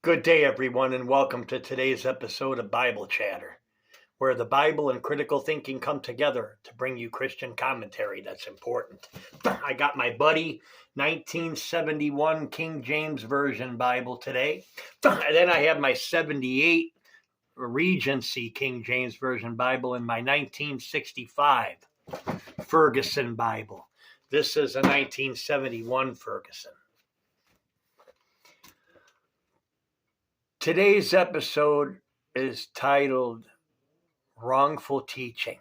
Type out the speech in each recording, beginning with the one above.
Good day, everyone, and welcome to today's episode of Bible Chatter, where the Bible and critical thinking come together to bring you Christian commentary that's important. I got my buddy 1971 King James Version Bible today. Then I have my 78 Regency King James Version Bible and my 1965 Ferguson Bible. This is a 1971 Ferguson. Today's episode is titled Wrongful Teaching.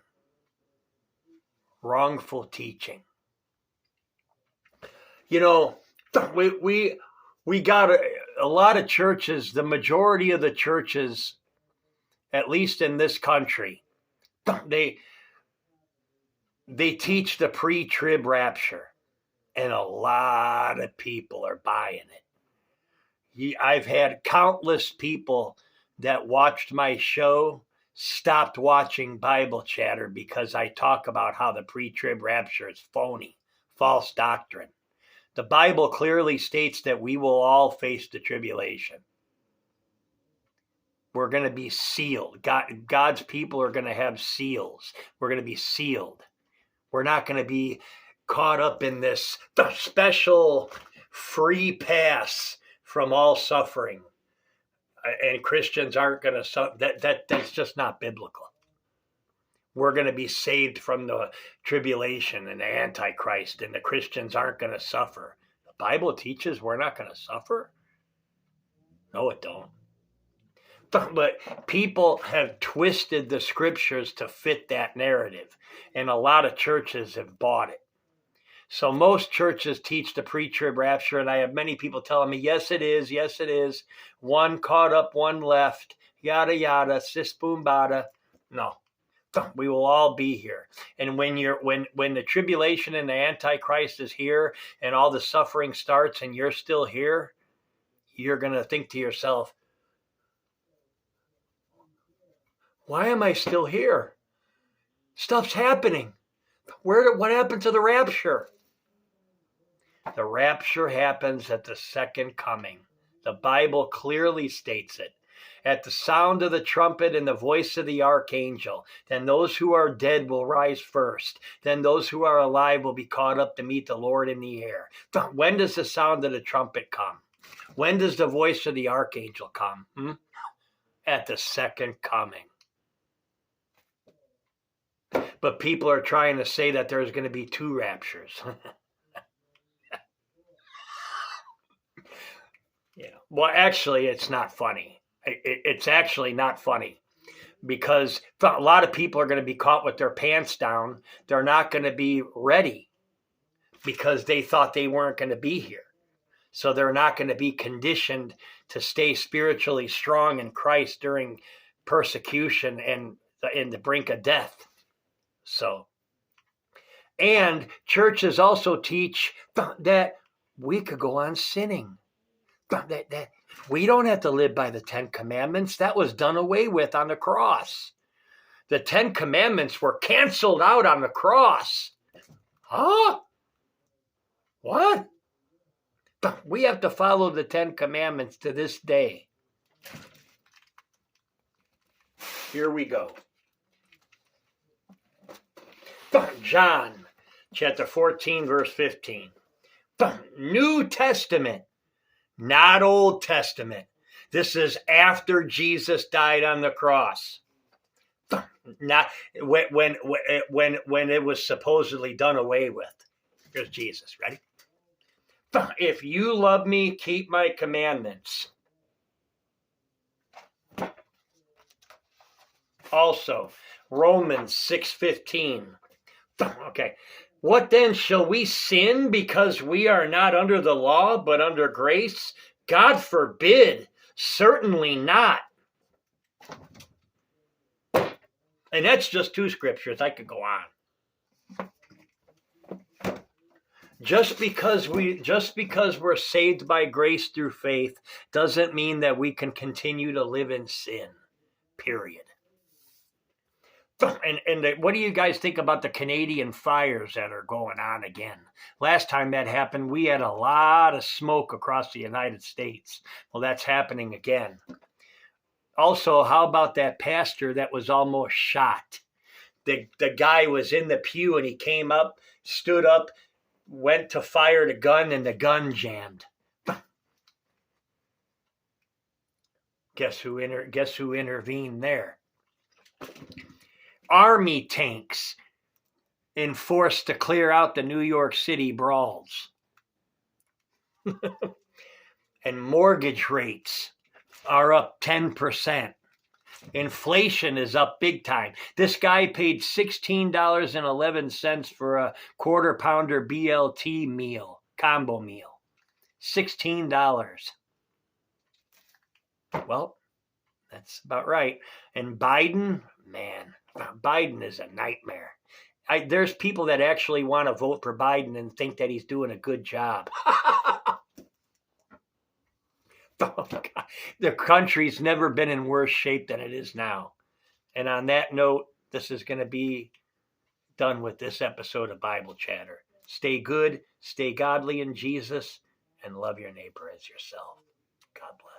Wrongful teaching. You know, we got a lot of churches, the majority of the churches, at least in this country, they teach the pre-trib rapture, and a lot of people are buying it. I've had countless people that watched my show stopped watching Bible Chatter because I talk about how the pre-trib rapture is phony, false doctrine. The Bible clearly states that we will all face the tribulation. We're going to be sealed. God's people are going to have seals. We're going to be sealed. We're not going to be caught up in this special free pass from all suffering, and Christians aren't going to suffer. That's just not biblical. We're going to be saved from the tribulation and the Antichrist, and the Christians aren't going to suffer. The Bible teaches we're not going to suffer. No, it don't. But people have twisted the scriptures to fit that narrative, and a lot of churches have bought it. So most churches teach the pre-trib rapture, and I have many people telling me, yes, it is. Yes, it is. One caught up, one left, yada, yada, sis boom bada. No, we will all be here. And when the tribulation and the Antichrist is here and all the suffering starts and you're still here, you're going to think to yourself, why am I still here? Stuff's happening. What happened to the rapture? The rapture happens at the second coming. The Bible clearly states it. At the sound of the trumpet and the voice of the archangel, then those who are dead will rise first. Then those who are alive will be caught up to meet the Lord in the air. When does the sound of the trumpet come? When does the voice of the archangel come? At the second coming. But people are trying to say that there's going to be two raptures. Yeah. Well, actually, it's not funny. It's actually not funny because a lot of people are going to be caught with their pants down. They're not going to be ready because they thought they weren't going to be here. So they're not going to be conditioned to stay spiritually strong in Christ during persecution and in the brink of death. So, and churches also teach that we could go on sinning. That we don't have to live by the 10 Commandments. That was done away with on the cross. The 10 Commandments were canceled out on the cross. Huh? What? We have to follow the 10 Commandments to this day. Here we go. John chapter 14, verse 15. New Testament, not Old Testament. This is after Jesus died on the cross. Not when it was supposedly done away with. Here's Jesus. Ready? If you love me, keep my commandments. Also, Romans 6:15. Okay. What then, shall we sin because we are not under the law, but under grace? God forbid. Certainly not. And that's just two scriptures. I could go on. Just because we're saved by grace through faith doesn't mean that we can continue to live in sin. Period. What do you guys think about the Canadian fires that are going on again? Last time that happened, we had a lot of smoke across the United States. Well, that's happening again. Also, how about that pastor that was almost shot? The guy was in the pew and he came up, stood up, went to fire the gun, and the gun jammed. Guess who intervened there? Army tanks enforced to clear out the New York City brawls. And mortgage rates are up 10%. Inflation is up big time. This guy paid $16.11 for a quarter pounder BLT meal, combo meal. $16. Well, that's about right. And Biden, man, Biden is a nightmare. There's people that actually want to vote for Biden and think that he's doing a good job. Oh, God. The country's never been in worse shape than it is now. And on that note, this is going to be done with this episode of Bible Chatter. Stay good, stay godly in Jesus, and love your neighbor as yourself. God bless.